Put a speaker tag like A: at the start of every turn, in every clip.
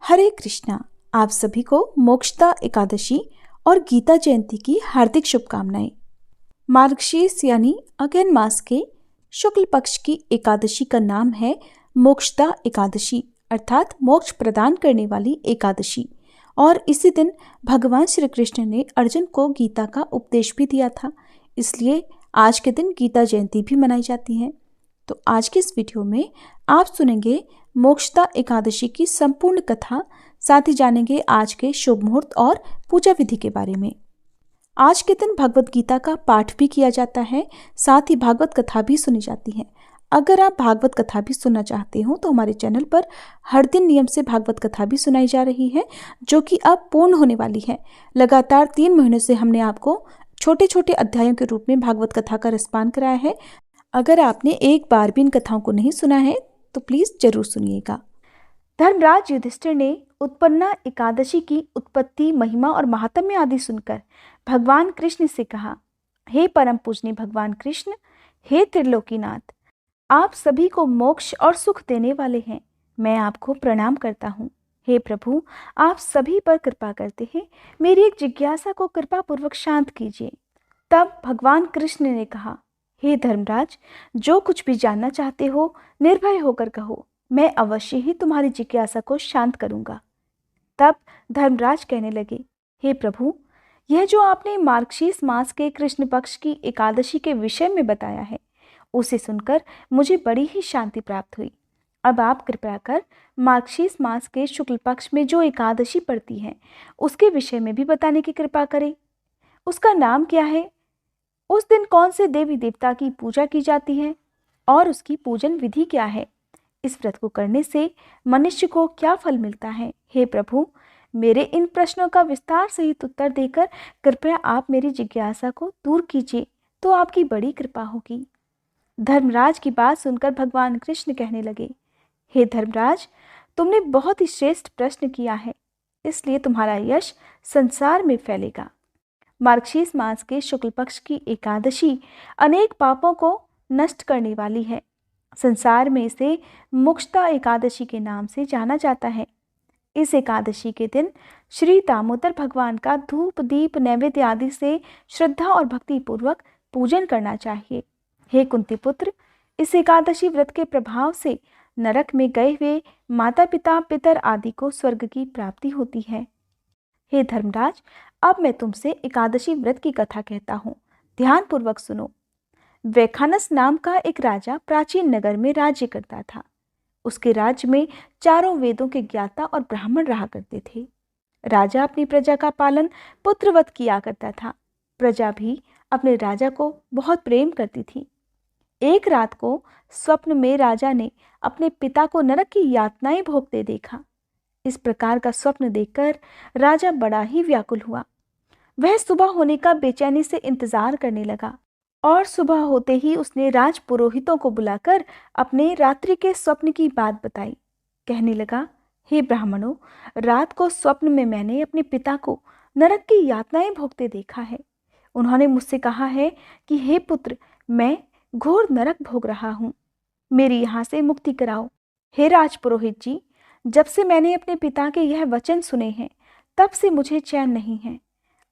A: हरे कृष्णा। आप सभी को मोक्षदा एकादशी और गीता जयंती की हार्दिक शुभकामनाएं। मार्गशीर्ष यानी अगहन मास के शुक्ल पक्ष की एकादशी का नाम है मोक्षदा एकादशी, अर्थात मोक्ष प्रदान करने वाली एकादशी। और इसी दिन भगवान श्री कृष्ण ने अर्जुन को गीता का उपदेश भी दिया था, इसलिए आज के दिन गीता जयंती भी मनाई जाती है। तो आज के इस वीडियो में आप सुनेंगे मोक्षदा एकादशी की संपूर्ण कथा, साथ ही जानेंगे आज के शुभ मुहूर्त और पूजा विधि के बारे में। आज के दिन भगवत गीता का पाठ भी किया जाता है, साथ ही भागवत कथा भी सुनी जाती है। अगर आप भागवत कथा भी सुनना चाहते हो तो हमारे चैनल पर हर दिन नियम से भागवत कथा भी सुनाई जा रही है, जो कि अब पूर्ण होने वाली है। लगातार 3 महीनों से हमने आपको छोटे छोटे अध्यायों के रूप में भागवत कथा का रसपान कराया है। अगर आपने एक बार भी इन कथाओं को नहीं सुना है तो प्लीज जरूर सुनिएगा। धर्मराज युधिष्ठिर ने उत्पन्ना एकादशी की उत्पत्ति, महिमा और महात्म्य आदि सुनकर भगवान कृष्ण से कहा, हे परम पूजनीय भगवान कृष्ण, हे त्रिलोकीनाथ, आप सभी को मोक्ष और सुख देने वाले हैं। मैं आपको प्रणाम करता हूँ। हे प्रभु, आप सभी पर कृपा करते हैं। मेरी एक जिज्ञासा को कृपा पूर्वक शांत कीजिए। तब भगवान कृष्ण ने कहा, हे धर्मराज, जो कुछ भी जानना चाहते हो निर्भय होकर कहो, मैं अवश्य ही तुम्हारी जिज्ञासा को शांत करूंगा। तब धर्मराज कहने लगे, हे प्रभु, यह जो आपने मार्गशीर्ष मास के कृष्ण पक्ष की एकादशी के विषय में बताया है, उसे सुनकर मुझे बड़ी ही शांति प्राप्त हुई। अब आप कृपया कर मार्गशीर्ष मास के शुक्ल पक्ष में जो एकादशी पड़ती है उसके विषय में भी बताने की कृपा करें। उसका नाम क्या है, उस दिन कौन से देवी देवता की पूजा की जाती है और उसकी पूजन विधि क्या है, इस व्रत को करने से मनुष्य को क्या फल मिलता है। हे प्रभु, मेरे इन प्रश्नों का विस्तार सहित उत्तर देकर कृपया आप मेरी जिज्ञासा को दूर कीजिए, तो आपकी बड़ी कृपा होगी। धर्मराज की बात सुनकर भगवान कृष्ण कहने लगे, हे धर्मराज, तुमने बहुत ही श्रेष्ठ प्रश्न किया है, इसलिए तुम्हारा यश संसार में फैलेगा। मार्गशीर्ष मास के शुक्ल पक्ष की एकादशी अनेक पापों को नष्ट करने वाली है। संसार में इसे मोक्षदा एकादशी के नाम से जाना जाता है। इस एकादशी के दिन श्री दामोदर भगवान का धूप दीप नैवेद्य आदि से श्रद्धा और भक्ति पूर्वक पूजन करना चाहिए। हे कुंती पुत्र, इस एकादशी व्रत के प्रभाव से नरक में गए हुए माता पिता पितर आदि को स्वर्ग की प्राप्ति होती है। हे धर्मराज, अब मैं तुमसे एकादशी व्रत की कथा कहता हूँ, ध्यान पूर्वक सुनो। वैखानस नाम का एक राजा प्राचीन नगर में राज्य करता था। उसके राज्य में चारों वेदों के ज्ञाता और ब्राह्मण रहा करते थे। राजा अपनी प्रजा का पालन पुत्रवत किया करता था। प्रजा भी अपने राजा को बहुत प्रेम करती थी। एक रात को स्वप्न में राजा ने अपने पिता को नरक की यातनाएं भोगते देखा। इस प्रकार का स्वप्न देखकर राजा बड़ा ही व्याकुल हुआ। वह सुबह होने का बेचैनी से इंतजार करने लगा और सुबह होते ही उसने राज पुरोहितों को बुलाकर अपने रात्रि के स्वप्न की बात बताई। कहने लगा, हे ब्राह्मणों, रात को स्वप्न में मैंने अपने पिता को नरक की यातनाएं भोगते देखा है। उन्होंने मुझसे कहा है कि हे पुत्र, मैं घोर नरक भोग रहा हूँ, मेरी यहाँ से मुक्ति कराओ। हे राज पुरोहित जी, जब से मैंने अपने पिता के यह वचन सुने हैं तब से मुझे चैन नहीं है।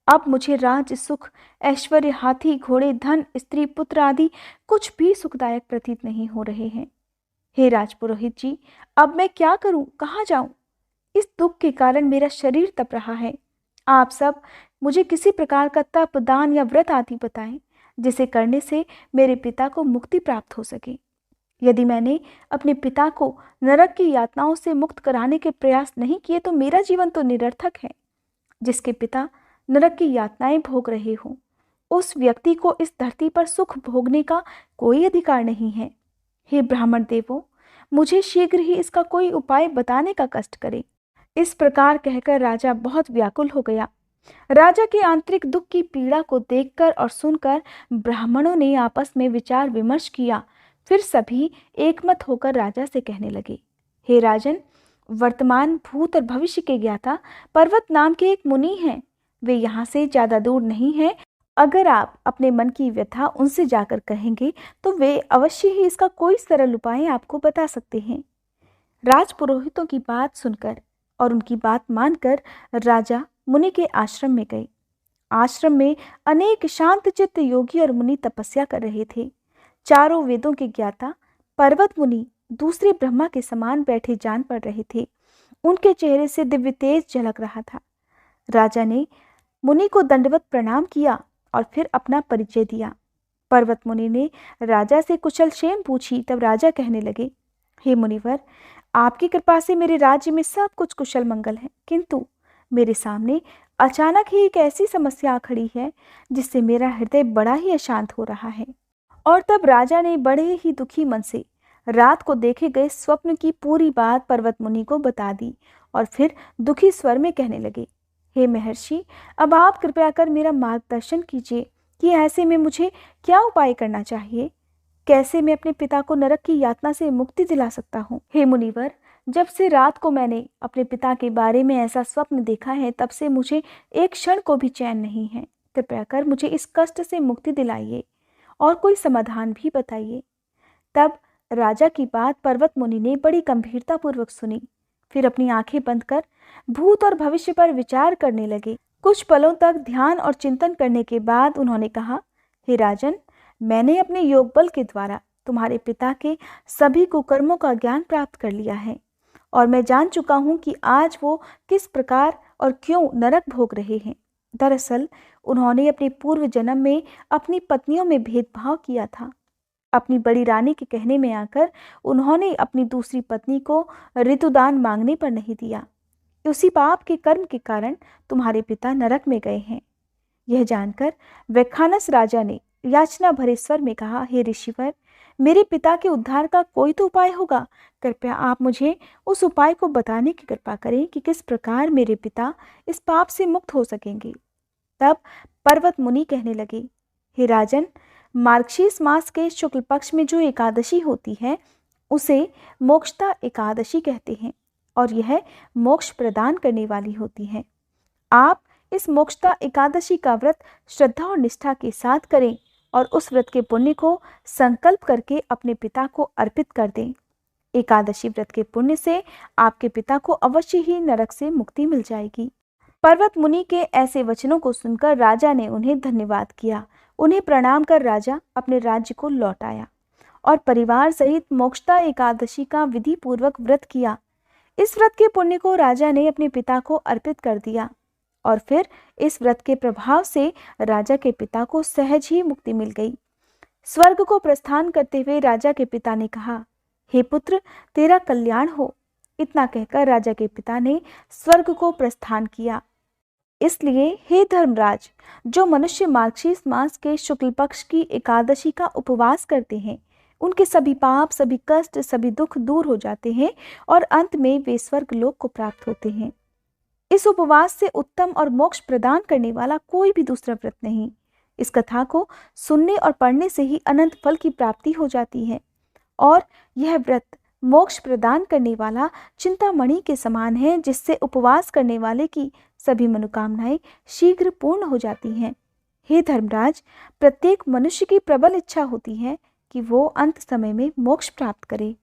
A: अब मुझे राज सुख, ऐश्वर्य, हाथी घोड़े, धन, स्त्री पुत्र आदि कुछ भी सुखदायक प्रतीत नहीं हो रहे हैं। हे राजपुरोहित जी, अब मैं क्या करूं, कहाँ जाऊं? इस दुख के कारण मेरा शरीर तप रहा है। आप सब मुझे किसी प्रकार का तप, दान या व्रत आदि बताएं, जिसे करने से मेरे पिता को मुक्ति प्राप्त हो सके। यदि मैंने अपने पिता को नरक की यातनाओं से मुक्त कराने के प्रयास नहीं किए तो मेरा जीवन तो निरर्थक है। जिसके पिता नरक की यातनाएं भोग रहे हों, उस व्यक्ति को इस धरती पर सुख भोगने का कोई अधिकार नहीं है। हे ब्राह्मण देवों, मुझे शीघ्र ही इसका कोई उपाय बताने का कष्ट करें। इस प्रकार कहकर राजा बहुत व्याकुल हो गया। राजा के आंतरिक दुख की पीड़ा को देखकर और सुनकर ब्राह्मणों ने आपस में विचार विमर्श किया। फिर सभी एकमत होकर राजा से कहने लगे, हे राजन, वर्तमान, भूत और भविष्य के ज्ञाता पर्वत नाम के एक मुनि हैं। वे यहाँ से ज्यादा दूर नहीं हैं। अगर आप अपने मन की व्यथा उनसे जाकर कहेंगे तो वे अवश्य ही इसका कोई सरल उपाय आपको बता सकते हैं। राजपुरोहितों की बात सुनकर और उनकी बात मानकर राजा मुनि के आश्रम में गए। आश्रम में अनेक शांतचित्त योगी और मुनि तपस्या कर रहे थे। चारों वेदों के ज्ञाता पर्वत मुनि दूसरे ब्रह्मा के समान बैठे जान पड़ रहे थे। उनके चेहरे से दिव्य तेज झलक रहा था। राजा ने मुनि को दंडवत प्रणाम किया और फिर अपना परिचय दिया। पर्वत मुनि ने राजा से कुशल क्षेम पूछी। तब राजा कहने लगे, हे मुनिवर, आपकी कृपा से मेरे राज्य में सब कुछ कुशल मंगल है, किंतु मेरे सामने अचानक ही एक ऐसी समस्या खड़ी है जिससे मेरा हृदय बड़ा ही अशांत हो रहा है। और तब राजा ने बड़े ही दुखी मन से रात को देखे गए स्वप्न की पूरी बात पर्वत मुनि को बता दी और फिर दुखी स्वर में कहने लगे, हे महर्षि, अब आप कृपया कर मेरा मार्गदर्शन कीजिए कि ऐसे में मुझे क्या उपाय करना चाहिए। कैसे मैं अपने पिता को नरक की यातना से मुक्ति दिला सकता हूँ। हे मुनिवर, जब से रात को मैंने अपने पिता के बारे में ऐसा स्वप्न देखा है, तब से मुझे एक क्षण को भी चैन नहीं है। कृपया कर मुझे इस कष्ट से मुक्ति दिलाइए और कोई समाधान भी बताइए। तब राजा की बात पर्वत मुनि ने बड़ी गंभीरता पूर्वक सुनी। फिर अपनी आंखें बंद कर भूत और भविष्य पर विचार करने लगे। कुछ पलों तक ध्यान और चिंतन करने के बाद उन्होंने कहा, हे राजन, मैंने अपने योग बल के द्वारा तुम्हारे पिता के सभी कुकर्मों का ज्ञान प्राप्त कर लिया है और मैं जान चुका हूँ कि आज वो किस प्रकार और क्यों नरक भोग रहे हैं। दरअसल उन्होंने अपने पूर्व जन्म में अपनी पत्नियों में भेदभाव किया था। अपनी बड़ी रानी के कहने में आकर उन्होंने अपनी दूसरी पत्नी को ऋतुदान मांगने पर नहीं दिया। उसी पाप के कर्म के कारण तुम्हारे पिता नरक में गए हैं। यह जानकर वैखानस राजा ने याचना भरे स्वर में कहा, हे ऋषिवर, मेरे पिता के उद्धार का कोई तो उपाय होगा। कृपया आप मुझे उस उपाय को बताने की कृपा करें कि किस प्रकार मेरे पिता इस पाप से मुक्त हो सकेंगे। तब पर्वत मुनि कहने लगे, हे राजन, मार्गशीर्ष मास के शुक्ल पक्ष में जो एकादशी होती है उसे मोक्षदा एकादशी कहते हैं और यह मोक्ष प्रदान करने वाली होती है। आप इस मोक्षदा एकादशी का व्रत श्रद्धा और निष्ठा के साथ करें और उस व्रत के पुण्य को संकल्प करके अपने पिता को अर्पित कर दें। एकादशी व्रत के पुण्य से आपके पिता को अवश्य ही नरक से मुक्ति मिल जाएगी। पर्वत मुनि के ऐसे वचनों को सुनकर राजा ने उन्हें धन्यवाद किया। उन्हें प्रणाम कर राजा अपने राज्य को लौट आया और परिवार सहित मोक्षदा एकादशी का विधि पूर्वक व्रत किया। इस व्रत के पुण्य को राजा ने अपने पिता को अर्पित कर दिया और फिर इस व्रत के प्रभाव से राजा के पिता को सहज ही मुक्ति मिल गई। स्वर्ग को प्रस्थान करते हुए राजा के पिता ने कहा, हे पुत्र, तेरा कल्याण हो। इतना कहकर राजा के पिता ने स्वर्ग को प्रस्थान किया। इसलिए हे धर्मराज, जो मनुष्य मार्गशीर्ष मास के शुक्ल पक्ष की एकादशी का उपवास करते हैं, उनके सभी पाप, सभी कष्ट, सभी दुख दूर हो जाते हैं और अंत में वे स्वर्ग लोक को प्राप्त होते हैं। इस उपवास से उत्तम और मोक्ष प्रदान करने वाला कोई भी दूसरा व्रत नहीं। इस कथा को सुनने और पढ़ने से ही अनंत फल की प्राप्ति हो जाती है और यह व्रत मोक्ष प्रदान करने वाला चिंतामणि के समान है, जिससे उपवास करने वाले की सभी मनोकामनाएं शीघ्र पूर्ण हो जाती हैं। हे धर्मराज, प्रत्येक मनुष्य की प्रबल इच्छा होती है कि वो अंत समय में मोक्ष प्राप्त करे।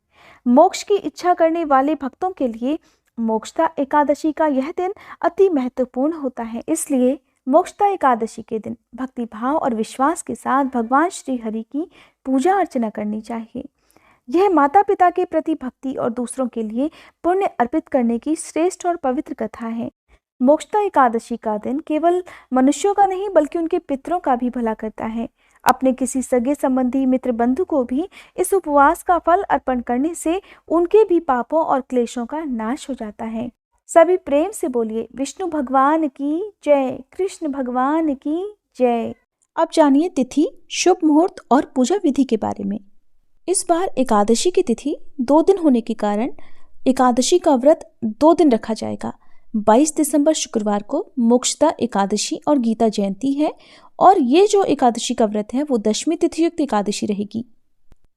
A: मोक्ष की इच्छा करने वाले भक्तों के लिए मोक्षदा एकादशी का यह दिन अति महत्वपूर्ण होता है। इसलिए मोक्षदा एकादशी के दिन भक्ति भाव और विश्वास के साथ भगवान श्री हरि की पूजा अर्चना करनी चाहिए। यह माता पिता के प्रति भक्ति और दूसरों के लिए पुण्य अर्पित करने की श्रेष्ठ और पवित्र कथा है। मोक्षदा एकादशी का दिन केवल मनुष्यों का नहीं बल्कि उनके पितरों का भी भला करता है। अपने किसी सगे संबंधी मित्र बंधु को भी इस उपवास का फल अर्पण करने से उनके भी पापों और क्लेशों का नाश हो जाता है। सभी प्रेम से बोलिए, विष्णु भगवान की जय, कृष्ण भगवान की जय। अब जानिए तिथि, शुभ मुहूर्त और पूजा विधि के बारे में। इस बार एकादशी की तिथि 2 दिन होने के कारण एकादशी का व्रत 2 दिन रखा जाएगा। 22 दिसंबर शुक्रवार को मोक्षदा एकादशी और गीता जयंती है और ये जो एकादशी का व्रत है वो दशमी तिथि युक्त एकादशी रहेगी।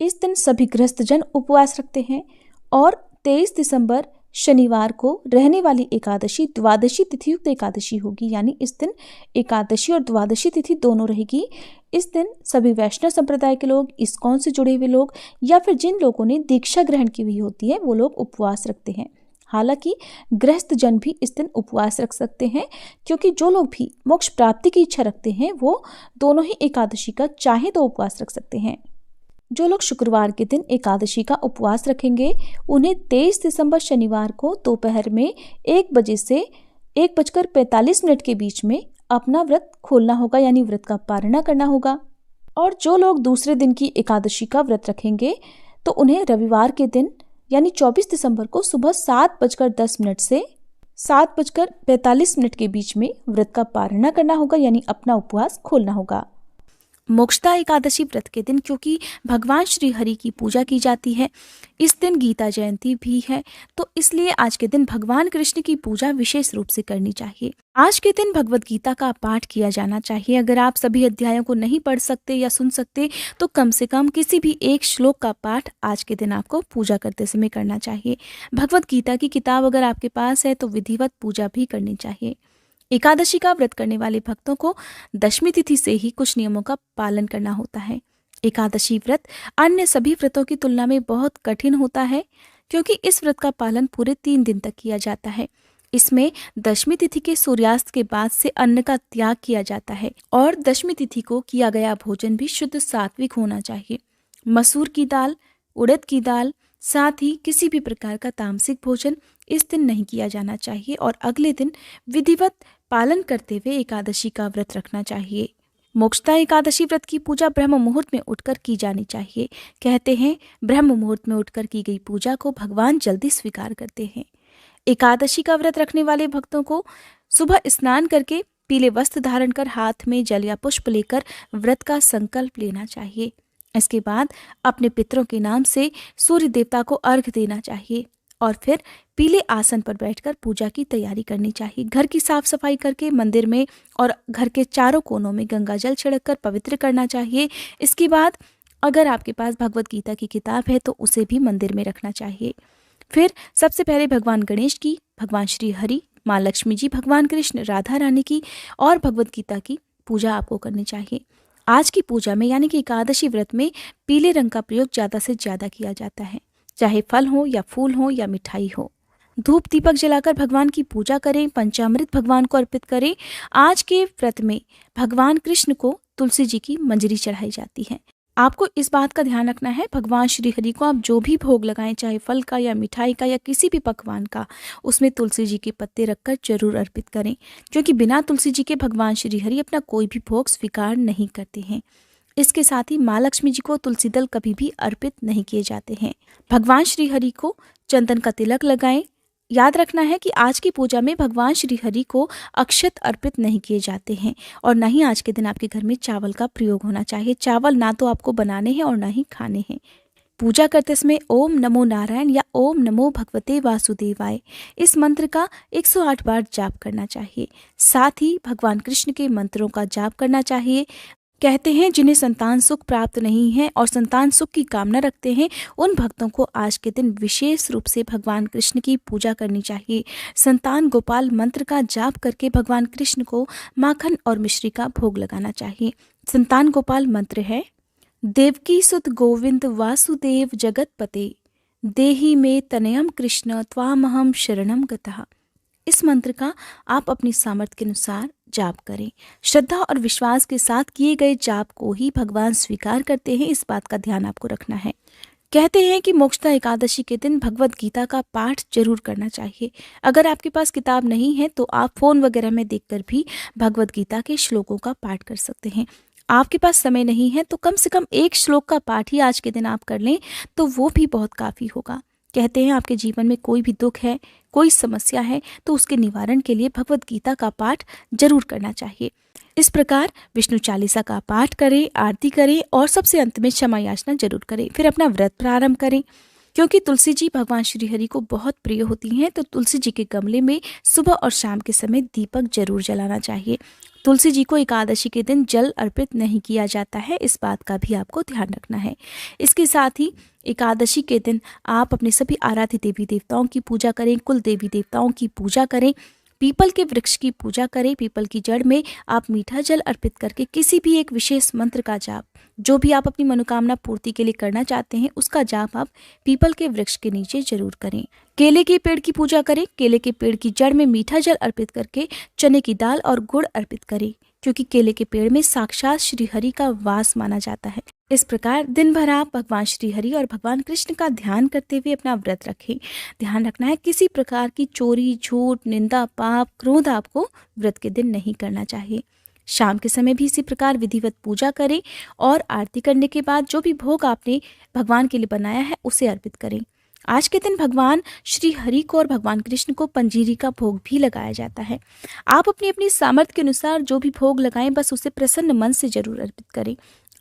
A: इस दिन सभी गृहस्थजन उपवास रखते हैं और 23 दिसंबर शनिवार को रहने वाली एकादशी द्वादशी तिथि युक्त एकादशी होगी, यानी इस दिन एकादशी और द्वादशी तिथि दोनों रहेगी। इस दिन सभी वैष्णव संप्रदाय के लोग, इस्कॉन से जुड़े हुए लोग या फिर जिन लोगों ने दीक्षा ग्रहण की हुई होती है वो लोग उपवास रखते हैं। हालांकि गृहस्थ जन भी इस दिन उपवास रख सकते हैं, क्योंकि जो लोग भी मोक्ष प्राप्ति की इच्छा रखते हैं वो दोनों ही एकादशी का चाहे तो उपवास रख सकते हैं। जो लोग शुक्रवार के दिन एकादशी का उपवास रखेंगे उन्हें 23 दिसंबर शनिवार को दोपहर में 1 बजे से 1:45 के बीच में अपना व्रत खोलना होगा, यानी व्रत का पारणा करना होगा। और जो लोग दूसरे दिन की एकादशी का व्रत रखेंगे तो उन्हें रविवार के दिन यानी 24 दिसंबर को सुबह 7:10 से 7:45 के बीच में व्रत का पारणा करना होगा, यानी अपना उपवास खोलना होगा। मोक्षदा एकादशी व्रत के दिन क्योंकि भगवान श्री हरि की पूजा की जाती है, इस दिन गीता जयंती भी है, तो इसलिए आज के दिन भगवान कृष्ण की पूजा विशेष रूप से करनी चाहिए। आज के दिन भगवत गीता का पाठ किया जाना चाहिए। अगर आप सभी अध्यायों को नहीं पढ़ सकते या सुन सकते तो कम से कम किसी भी एक श्लोक का पाठ आज के दिन आपको पूजा करते समय करना चाहिए। भगवत गीता की किताब अगर आपके पास है तो विधिवत पूजा भी करनी चाहिए। एकादशी का व्रत करने वाले भक्तों को दशमी तिथि से ही कुछ नियमों का पालन करना होता है। एकादशी व्रत अन्य सभी व्रतों की तुलना में बहुत कठिन होता है, क्योंकि इस व्रत का पालन पूरे 3 दिन तक किया जाता है। इसमें दशमी तिथि के सूर्यास्त के बाद से अन्न का त्याग किया जाता है और दशमी तिथि को किया गया भोजन भी शुद्ध सात्विक होना चाहिए। मसूर की दाल, उड़द की दाल, साथ ही किसी भी प्रकार का तामसिक भोजन इस दिन नहीं किया जाना चाहिए और अगले दिन विधिवत पालन करते हुए एकादशी का व्रत रखना चाहिए। मोक्षदा एकादशी व्रत की पूजा ब्रह्म मुहूर्त में उठकर की जानी चाहिए। कहते हैं ब्रह्म मुहूर्त में उठकर की गई पूजा को भगवान जल्दी स्वीकार करते हैं। एकादशी का व्रत रखने वाले भक्तों को सुबह स्नान करके पीले वस्त्र धारण कर हाथ में जल या पुष्प लेकर व्रत का संकल्प लेना चाहिए। इसके बाद अपने पितरों के नाम से सूर्य देवता को अर्घ्य देना चाहिए और फिर पीले आसन पर बैठकर पूजा की तैयारी करनी चाहिए। घर की साफ सफाई करके मंदिर में और घर के चारों कोनों में गंगा जल छिड़ककर पवित्र करना चाहिए। इसके बाद अगर आपके पास भगवत गीता की किताब है तो उसे भी मंदिर में रखना चाहिए। फिर सबसे पहले भगवान गणेश की, भगवान श्री हरि, माँ लक्ष्मी जी, भगवान कृष्ण, राधा रानी की और भगवत गीता की पूजा आपको करनी चाहिए। आज की पूजा में यानी कि एकादशी व्रत में पीले रंग का प्रयोग ज्यादा से ज्यादा किया जाता है, चाहे फल हो या फूल हो या मिठाई हो। धूप दीपक जलाकर भगवान की पूजा करें, पंचामृत भगवान को अर्पित करें। आज के व्रत में भगवान कृष्ण को तुलसी जी की मंजरी चढ़ाई जाती है। आपको इस बात का ध्यान रखना है, भगवान श्री हरि को आप जो भी भोग लगाएं, चाहे फल का या मिठाई का या किसी भी पकवान का, उसमें तुलसी जी के पत्ते रखकर जरूर अर्पित करें, क्योंकि बिना तुलसी जी के भगवान श्री हरि अपना कोई भी भोग स्वीकार नहीं करते हैं। इसके साथ ही माँ लक्ष्मी जी को तुलसी दल कभी भी अर्पित नहीं किए जाते हैं। भगवान श्री हरि को चंदन का तिलक लगाएं। याद रखना है कि आज की पूजा में भगवान श्री हरि को अक्षत अर्पित नहीं किए जाते हैं और न ही आज के दिन आपके घर में चावल का प्रयोग होना चाहिए। चावल ना तो आपको बनाने हैं और ना ही खाने हैं। पूजा करते समय ओम नमो नारायण या ओम नमो भगवते वासुदेवाय इस मंत्र का 108 बार जाप करना चाहिए। साथ ही भगवान कृष्ण के मंत्रों का जाप करना चाहिए। कहते हैं जिन्हें संतान सुख प्राप्त नहीं है और संतान सुख की कामना रखते हैं, उन भक्तों को आज के दिन विशेष रूप से भगवान कृष्ण की पूजा करनी चाहिए। संतान गोपाल मंत्र का जाप करके भगवान कृष्ण को माखन और मिश्री का भोग लगाना चाहिए। संतान गोपाल मंत्र है, देवकी सुत गोविंद वासुदेव जगतपते, देहि में तनयम कृष्ण त्वामहम शरणम गतः। इस मंत्र का आप अपनी सामर्थ्य के अनुसार जाप करें। श्रद्धा और विश्वास के साथ किए गए जाप को ही भगवान स्वीकार करते हैं, इस बात का ध्यान आपको रखना है। कहते हैं कि मोक्षदा एकादशी के दिन भगवत गीता का पाठ जरूर करना चाहिए। अगर आपके पास किताब नहीं है तो आप फोन वगैरह में देखकर भी भगवत गीता के श्लोकों का पाठ कर सकते हैं। आपके पास समय नहीं है तो कम से कम एक श्लोक का पाठ ही आज के दिन आप कर लें तो वो भी बहुत काफी होगा। कहते हैं आपके जीवन में कोई भी दुख है, कोई समस्या है तो उसके निवारण के लिए भगवत गीता का पाठ जरूर करना चाहिए। इस प्रकार विष्णु चालीसा का पाठ करें, आरती करें और सबसे अंत में क्षमा याचना जरूर करें। फिर अपना व्रत प्रारंभ करें। क्योंकि तुलसी जी भगवान श्री हरि को बहुत प्रिय होती हैं तो तुलसी जी के गमले में सुबह और शाम के समय दीपक जरूर जलाना चाहिए। तुलसी जी को एकादशी के दिन जल अर्पित नहीं किया जाता है, इस बात का भी आपको ध्यान रखना है। इसके साथ ही एकादशी के दिन आप अपने सभी आराध्य देवी देवताओं की पूजा करें, कुल देवी देवताओं की पूजा करें, पीपल के वृक्ष की पूजा करें। पीपल की जड़ में आप मीठा जल अर्पित करके किसी भी एक विशेष मंत्र का जाप, जो भी आप अपनी मनोकामना पूर्ति के लिए करना चाहते हैं, उसका जाप आप पीपल के वृक्ष के नीचे जरूर करें। केले के पेड़ की पूजा करें। केले के पेड़ की जड़ में मीठा जल अर्पित करके चने की दाल और गुड़ अर्पित करें, क्योंकि केले के पेड़ में साक्षात श्री हरि का वास माना जाता है। इस प्रकार दिन भर आप भगवान श्री हरि और भगवान कृष्ण का ध्यान करते हुए अपना व्रत रखें। ध्यान रखना है किसी प्रकार की चोरी, झूठ, निंदा, पाप, क्रोध आपको व्रत के दिन नहीं करना चाहिए। शाम के समय भी इसी प्रकार विधिवत पूजा करें और आरती करने के बाद जो भी भोग आपने भगवान के लिए बनाया है उसे अर्पित करें। आज के दिन भगवान श्री हरि को और भगवान कृष्ण को पंजीरी का भोग भी लगाया जाता है। आप अपनी अपनी सामर्थ्य के अनुसार जो भी भोग लगाएं, बस उसे प्रसन्न मन से जरूर अर्पित करें।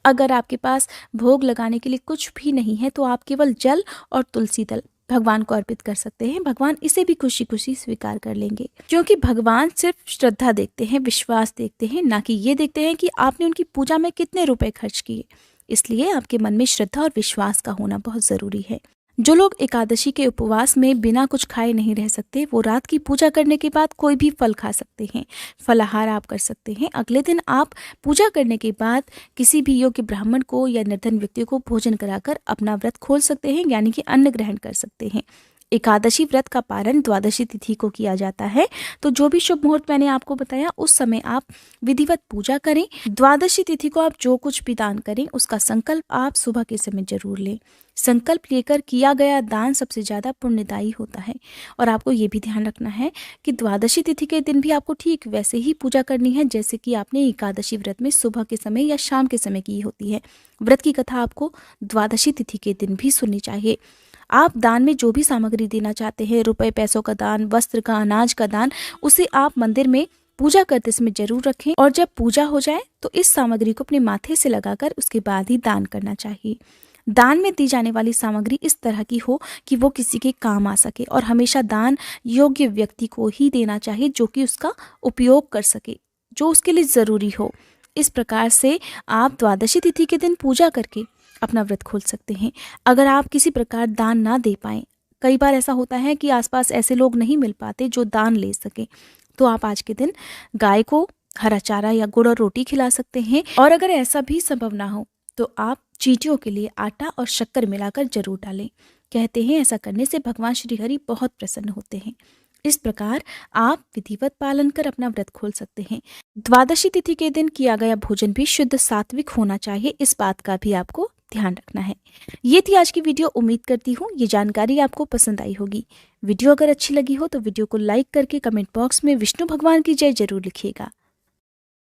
A: अगर आपके पास भोग लगाने के लिए कुछ भी नहीं है तो आप केवल जल और तुलसी दल भगवान को अर्पित कर सकते हैं। भगवान इसे भी खुशी खुशी स्वीकार कर लेंगे, क्योंकि भगवान सिर्फ श्रद्धा देखते हैं, विश्वास देखते हैं, ना कि ये देखते हैं कि आपने उनकी पूजा में कितने रुपए खर्च किए। इसलिए आपके मन में श्रद्धा और विश्वास का होना बहुत जरूरी है। जो लोग एकादशी के उपवास में बिना कुछ खाए नहीं रह सकते, वो रात की पूजा करने के बाद कोई भी फल खा सकते हैं। फलाहार आप कर सकते हैं। अगले दिन आप पूजा करने के बाद किसी भी योग्य ब्राह्मण को या निर्धन व्यक्ति को भोजन कराकर अपना व्रत खोल सकते हैं, यानी कि अन्न ग्रहण कर सकते हैं। एकादशी व्रत का पारण द्वादशी तिथि को किया जाता है, तो जो भी शुभ मुहूर्त मैंने आपको बताया उस समय आप विधिवत पूजा करें। द्वादशी तिथि को आप जो कुछ भी दान करें उसका संकल्प आप सुबह के समय जरूर लें। संकल्प लेकर किया गया दान सबसे ज्यादा पुण्यदायी होता है। और आपको ये भी ध्यान रखना है कि द्वादशी तिथि के दिन भी आपको ठीक वैसे ही पूजा करनी है जैसे कि आपने एकादशी व्रत में सुबह के समय या शाम के समय की होती है। व्रत की कथा आपको द्वादशी तिथि के दिन भी सुननी चाहिए। आप दान में जो भी सामग्री देना चाहते हैं, रुपए पैसों का दान, वस्त्र का, अनाज का दान, उसे आप मंदिर में पूजा करते समय जरूर रखें। और जब पूजा हो जाए तो इस सामग्री को अपने माथे से लगाकर उसके बाद ही दान करना चाहिए। दान में दी जाने वाली सामग्री इस तरह की हो कि वो किसी के काम आ सके, और हमेशा दान योग्य व्यक्ति को ही देना चाहिए जो कि उसका उपयोग कर सके, जो उसके लिए जरूरी हो। इस प्रकार से आप द्वादशी तिथि के दिन पूजा करके अपना व्रत खोल सकते हैं। अगर आप किसी प्रकार दान ना दे पाएं, कई बार ऐसा होता है कि आसपास ऐसे लोग नहीं मिल पाते जो दान ले सके, तो आप आज के दिन गाय को हरा चारा या गुड़ और रोटी खिला सकते हैं। और अगर ऐसा भी संभव ना हो तो आप चींटियों के लिए आटा और शक्कर मिलाकर जरूर डालें। कहते हैं ऐसा करने से भगवान श्री हरि बहुत प्रसन्न होते हैं। इस प्रकार आप विधिवत पालन कर अपना व्रत खोल सकते हैं। द्वादशी तिथि के दिन किया गया भोजन भी शुद्ध सात्विक होना चाहिए, इस बात का भी आपको ध्यान रखना है। ये थी आज की वीडियो। उम्मीद करती हूँ ये जानकारी आपको पसंद आई होगी। वीडियो अगर अच्छी लगी हो तो वीडियो को लाइक करके कमेंट बॉक्स में विष्णु भगवान की जय जरूर लिखिएगा।